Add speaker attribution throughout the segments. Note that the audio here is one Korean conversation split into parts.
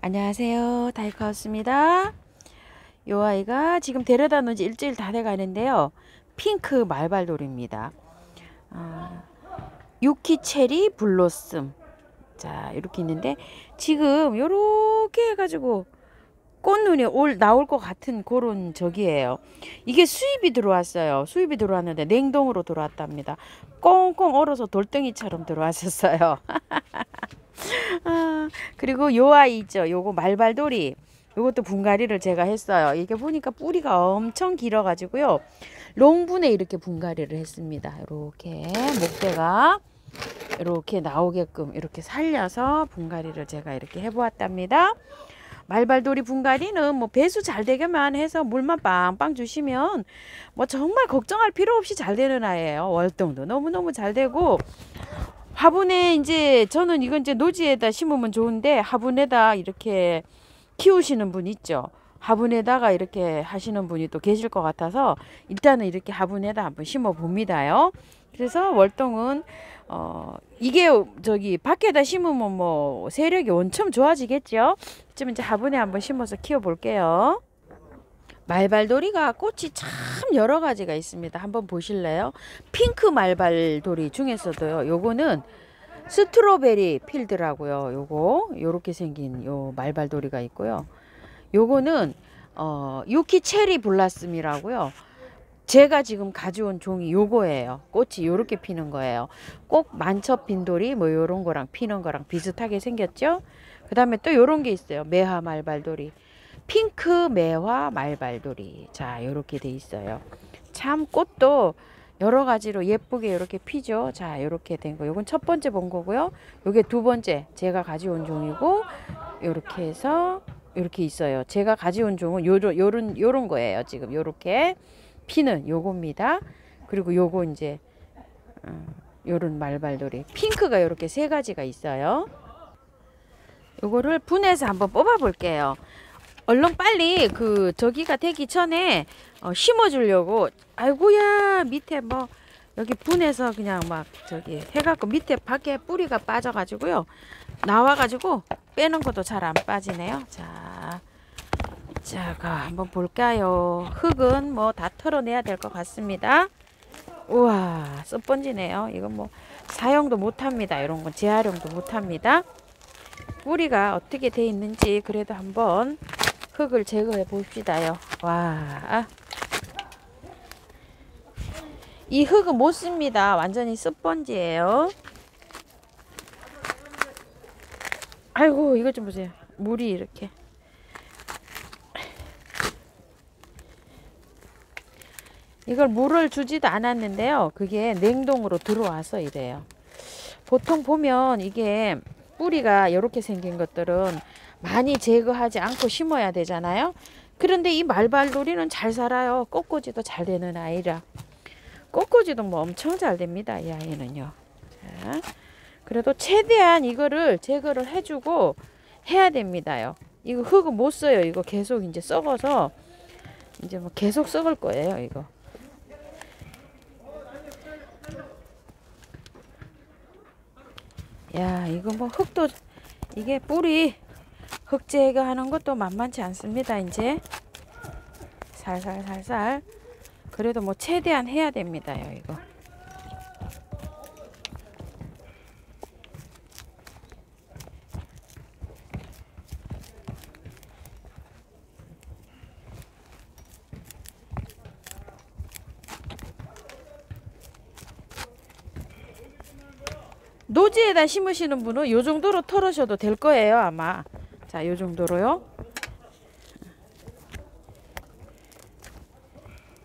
Speaker 1: 안녕하세요, 다이카우스입니다. 요 아이가 지금 데려다 놓은 지 일주일 다 돼가는데요. 핑크 말발돌입니다. 유키 체리 블로썸. 자, 이렇게 있는데 지금 요렇게 해가지고 꽃눈이 나올 것 같은 그런 적이에요. 이게 수입이 들어왔어요. 수입이 들어왔는데 냉동으로 들어왔답니다. 꽁꽁 얼어서 돌덩이처럼 들어왔었어요. 그리고 요 아이 있죠. 요거 말발돌이. 요것도 분갈이를 제가 했어요. 이게 보니까 뿌리가 엄청 길어가지고요. 롱분에 이렇게 분갈이를 했습니다. 이렇게 목대가 이렇게 나오게끔 이렇게 살려서 분갈이를 제가 이렇게 해보았답니다. 말발돌이 분갈이는 뭐 배수 잘 되게만 해서 물만 빵빵 주시면 뭐 정말 걱정할 필요 없이 잘 되는 아이예요. 월동도 너무너무 잘 되고, 화분에 이제 저는 이건 이제 노지에다 심으면 좋은데 화분에다 이렇게 키우시는 분 있죠. 화분에다가 이렇게 하시는 분이 또 계실 것 같아서 일단은 이렇게 화분에다 한번 심어 봅니다요. 그래서 월동은 이게 저기 밖에다 심으면 뭐 세력이 엄청 좋아지겠죠. 좀 이제 화분에 한번 심어서 키워 볼게요. 말발돌이가 꽃이 참 여러 가지가 있습니다. 한번 보실래요? 핑크 말발돌이 중에서도요, 요거는 스트로베리 필드라고요. 요거 요렇게 생긴 요 말발돌이가 있고요. 요거는 유키 체리 블라썸이라고요. 제가 지금 가져온 종이 요거예요. 꽃이 요렇게 피는 거예요. 꼭 만첩 빈돌이 뭐 요런 거랑 피는 거랑 비슷하게 생겼죠. 그 다음에 또 요런 게 있어요. 매화 말발돌이, 핑크 매화 말발돌이. 자, 요렇게 돼 있어요. 참 꽃도 여러 가지로 예쁘게 이렇게 피죠. 자, 이렇게 된 거. 요건 첫 번째 본 거고요. 요게 두 번째 제가 가져온 종이고, 요렇게 해서 이렇게 있어요. 제가 가져온 종은 요런 거예요. 지금 요렇게 피는 요겁니다. 그리고 요거 이제 요런 말발돌이 핑크가 요렇게 세 가지가 있어요. 요거를 분해서 한번 뽑아 볼게요. 얼른 빨리 그 저기가 되기 전에 심어 주려고. 아이고야, 밑에 뭐 여기 분해서 그냥 막 저기 해갖고 밑에 밖에 뿌리가 빠져 가지고요, 나와 가지고 빼는 것도 잘 안 빠지네요. 자, 한번 볼까요? 흙은 뭐 다 털어내야 될 것 같습니다. 우와, 썩번지네요. 이건 뭐 사용도 못합니다. 이런 건 재활용도 못합니다. 뿌리가 어떻게 돼 있는지 그래도 한번 흙을 제거해 봅시다요. 와, 이 흙은 못 씁니다. 완전히 습번지예요. 아이고, 이거 좀 보세요. 물이 이렇게. 이걸 물을 주지도 않았는데요. 그게 냉동으로 들어와서 이래요. 보통 보면 이게 뿌리가 이렇게 생긴 것들은 많이 제거하지 않고 심어야 되잖아요. 그런데 이 말발돌이는 잘 살아요. 꽃꽂이도 잘 되는 아이라. 꽃꽂이도 뭐 엄청 잘 됩니다. 이 아이는요. 자, 그래도 최대한 이거를 제거를 해주고 해야 됩니다요. 이거 흙은 못 써요. 이거 계속 이제 썩어서 이제 뭐 계속 썩을 거예요. 이거. 야, 이거 뭐 흙도, 이게 뿌리 흙 제거하는 것도 만만치 않습니다. 이제 살살살살. 그래도 뭐 최대한 해야 됩니다요. 이거. 노지에다 심으시는 분은 요 정도로 털으셔도 될 거예요, 아마. 자, 요 정도로요.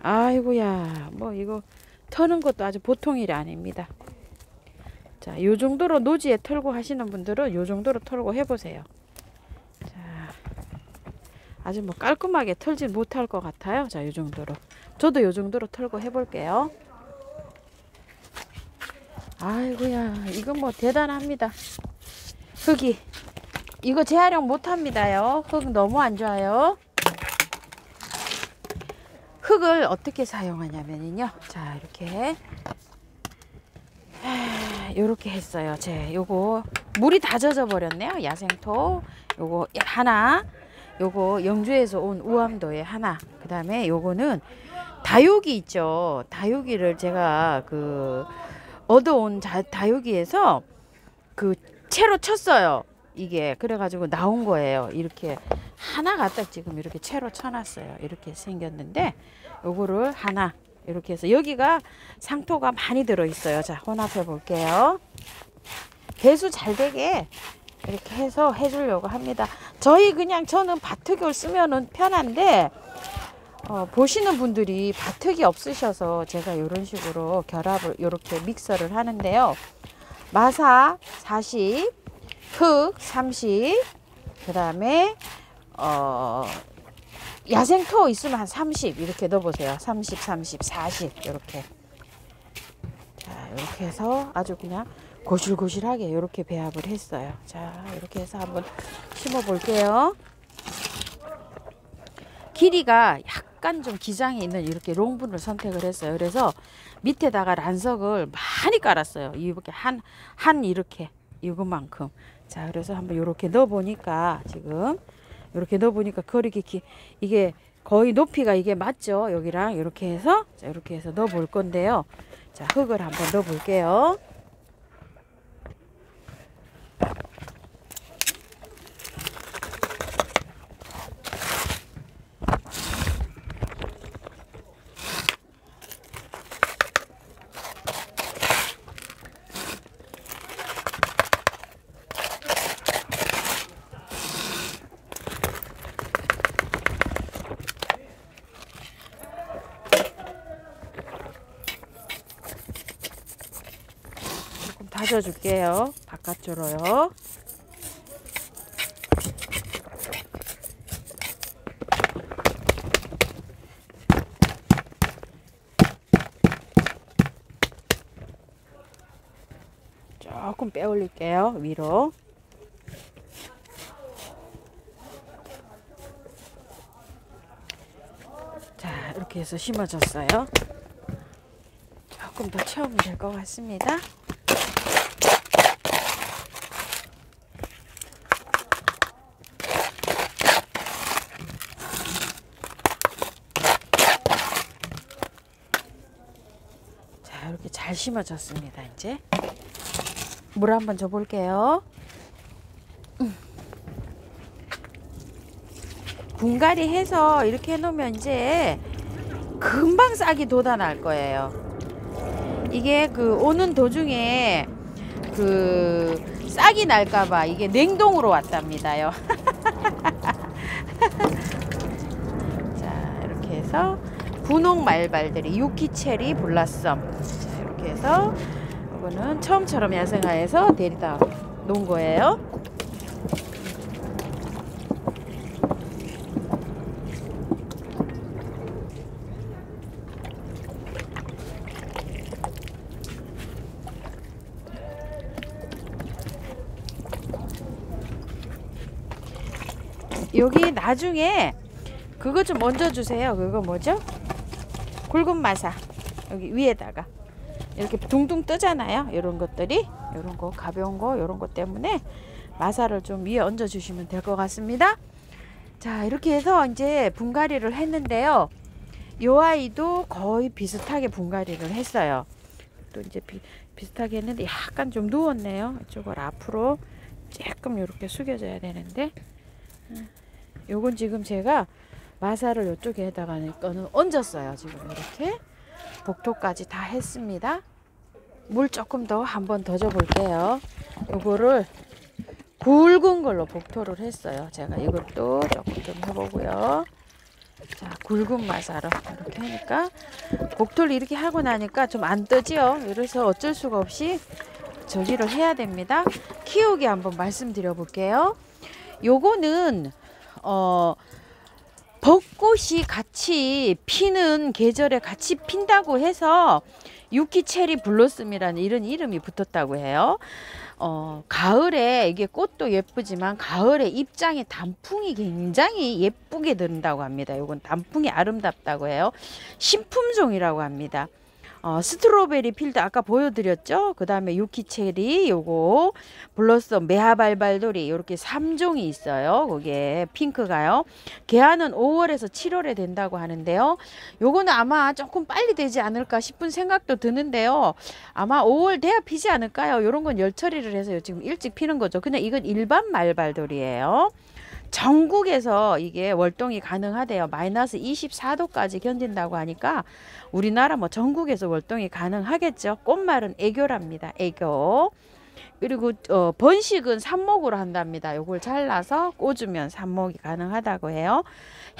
Speaker 1: 아이고야, 뭐 이거 터는 것도 아주 보통 일이 아닙니다. 자, 요 정도로 노지에 털고 하시는 분들은 요 정도로 털고 해보세요. 자, 아주 뭐 깔끔하게 털지 못할 것 같아요. 자, 요 정도로. 저도 요 정도로 털고 해볼게요. 아이고야, 이건 뭐 대단합니다. 흙이. 이거 재활용 못합니다요. 흙 너무 안 좋아요. 흙을 어떻게 사용하냐면요. 자, 이렇게 했어요. 요거 물이 다 젖어 버렸네요. 야생토 요거 하나, 요거 영주에서 온 우암도에 하나, 그 다음에 요거는 다육이 있죠. 다육이를 제가 그 얻어온 다육이에서 그 채로 쳤어요. 이게 그래가지고 나온 거예요. 이렇게 하나가 딱 지금 이렇게 채로 쳐놨어요. 이렇게 생겼는데 요거를 하나 이렇게 해서 여기가 상토가 많이 들어있어요. 자, 혼합해 볼게요. 배수 잘 되게 이렇게 해서 해주려고 합니다. 저는 바트기를 쓰면은 편한데 보시는 분들이 바트기 없으셔서 제가 이런 식으로 결합을 이렇게 믹서를 하는데요. 마사 40, 흙 30, 그 다음에 야생토 있으면 한 30 이렇게 넣어보세요. 30, 30, 40 이렇게. 자, 이렇게 해서 아주 그냥 고실고실하게 이렇게 배합을 했어요. 자, 이렇게 해서 한번 심어 볼게요. 길이가 약간 좀 기장이 있는 이렇게 롱분을 선택을 했어요. 그래서 밑에다가 란석을 많이 깔았어요. 이렇게 한 이렇게 이것만큼. 자, 그래서 한번 이렇게 넣어 보니까 지금 이렇게 넣어 보니까 이게 거의 높이가 이게 맞죠? 여기랑 이렇게 해서 자, 이렇게 해서 넣어 볼 건데요. 자, 흙을 한번 넣어 볼게요. 다져줄게요. 바깥으로요. 조금 빼 올릴게요. 위로. 자, 이렇게 해서 심어졌어요. 조금 더 채우면 될 것 같습니다. 이렇게 잘 심어졌습니다. 이제 물 한번 줘 볼게요. 분갈이 해서 이렇게 해놓으면 이제 금방 싹이 돋아날 거예요. 이게 그 오는 도중에 그 싹이 날까봐 이게 냉동으로 왔답니다요. 자, 이렇게 해서 분홍 말발들이 유키체리 블라썸. 자, 이렇게 해서 이거는 처음처럼 야생화에서 데리다 놓은 거예요. 여기 나중에 그거 좀 얹어 주세요. 그거 뭐죠? 굵은 마사 여기 위에다가 이렇게 둥둥 뜨잖아요. 이런 것들이 이런 거 가벼운 거 이런 것 때문에 마사를 좀 위에 얹어 주시면 될 것 같습니다. 자, 이렇게 해서 이제 분갈이를 했는데요. 요 아이도 거의 비슷하게 분갈이를 했어요. 또 이제 비슷하게 했는데 약간 좀 누웠네요. 이쪽을 앞으로 조금 이렇게 숙여줘야 되는데 요건 지금 제가 마사를 이쪽에다가 얹었어요. 지금 이렇게 복토까지 다 했습니다. 물 조금 더 한번 더 줘 볼게요. 요거를 굵은 걸로 복토를 했어요. 제가 이것도 조금 좀 해보고요. 자, 굵은 마사로 이렇게 하니까 복토를 이렇게 하고 나니까 좀 안 뜨지요. 그래서 어쩔 수가 없이 저기를 해야 됩니다. 키우기 한번 말씀드려 볼게요. 요거는 벚꽃이 같이 피는 계절에 같이 핀다고 해서 유키체리 블로썸이라는 이런 이름이 붙었다고 해요. 가을에 이게 꽃도 예쁘지만 가을에 입장에 단풍이 굉장히 예쁘게 든다고 합니다. 이건 단풍이 아름답다고 해요. 신품종이라고 합니다. 스트로베리 필드 아까 보여드렸죠. 그 다음에 유키체리 요거 블러썸 메하발발돌이 이렇게 3종이 있어요. 그게 핑크가요. 개화는 5월에서 7월에 된다고 하는데요. 요거는 아마 조금 빨리 되지 않을까 싶은 생각도 드는데요. 아마 5월 돼야 피지 않을까요? 요런 건 열 처리를 해서 지금 일찍 피는 거죠. 그냥 이건 일반 말발돌이에요. 전국에서 이게 월동이 가능하대요. 마이너스 24도까지 견딘다고 하니까 우리나라 뭐 전국에서 월동이 가능하겠죠. 꽃말은 애교랍니다. 애교. 그리고 번식은 삽목으로 한답니다. 요걸 잘라서 꽂으면 삽목이 가능하다고 해요.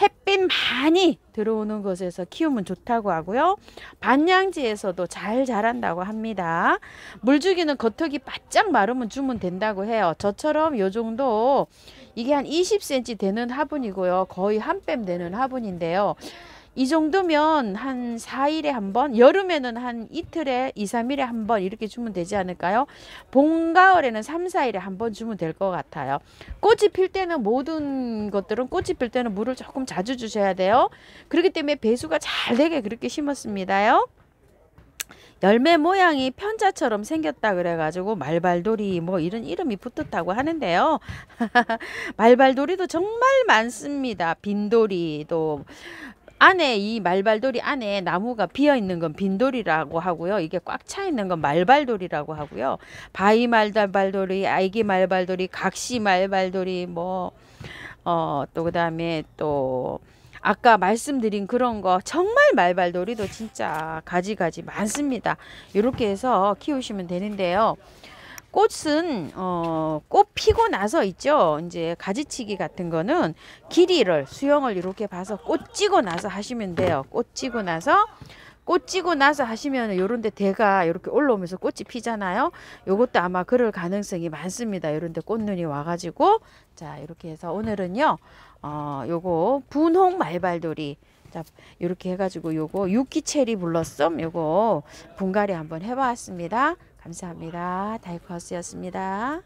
Speaker 1: 햇빛 많이 들어오는 곳에서 키우면 좋다고 하고요. 반양지에서도 잘 자란다고 합니다. 물주기는 겉흙이 바짝 마르면 주면 된다고 해요. 저처럼 요 정도 이게 한 20cm 되는 화분이고요. 거의 한 뺨 되는 화분인데요. 이 정도면 한 4일에 한 번, 여름에는 한 이틀에 2, 3일에 한 번 이렇게 주면 되지 않을까요? 봄, 가을에는 3, 4일에 한 번 주면 될 것 같아요. 꽃이 필 때는 모든 것들은 꽃이 필 때는 물을 조금 자주 주셔야 돼요. 그렇기 때문에 배수가 잘 되게 그렇게 심었습니다요. 열매 모양이 편자처럼 생겼다 그래가지고 말발돌이 뭐 이런 이름이 붙었다고 하는데요. 말발돌이도 정말 많습니다. 빈돌이도 안에 이 말발돌이 안에 나무가 비어 있는 건 빈돌이라고 하고요. 이게 꽉 차 있는 건 말발돌이라고 하고요. 바위 말발돌이, 아이기 말발돌이, 각시 말발돌이 뭐 또 그다음에 또 아까 말씀드린 그런 거 정말 말발돌이도 진짜 가지가지 많습니다. 이렇게 해서 키우시면 되는데요. 꽃은 꽃 피고 나서 있죠. 이제 가지치기 같은 거는 길이를 수영을 이렇게 봐서 꽃 찌고 나서 하시면 돼요. 꽃 찌고 나서 하시면 요런데 대가 이렇게 올라오면서 꽃이 피잖아요. 요것도 아마 그럴 가능성이 많습니다. 요런데 꽃눈이 와가지고 자 이렇게 해서 오늘은요 요거 분홍 말발돌이 자 이렇게 해가지고 요거 유키체리 블러썸 요거 분갈이 한번 해봤습니다. 감사합니다. 다이코하우스였습니다.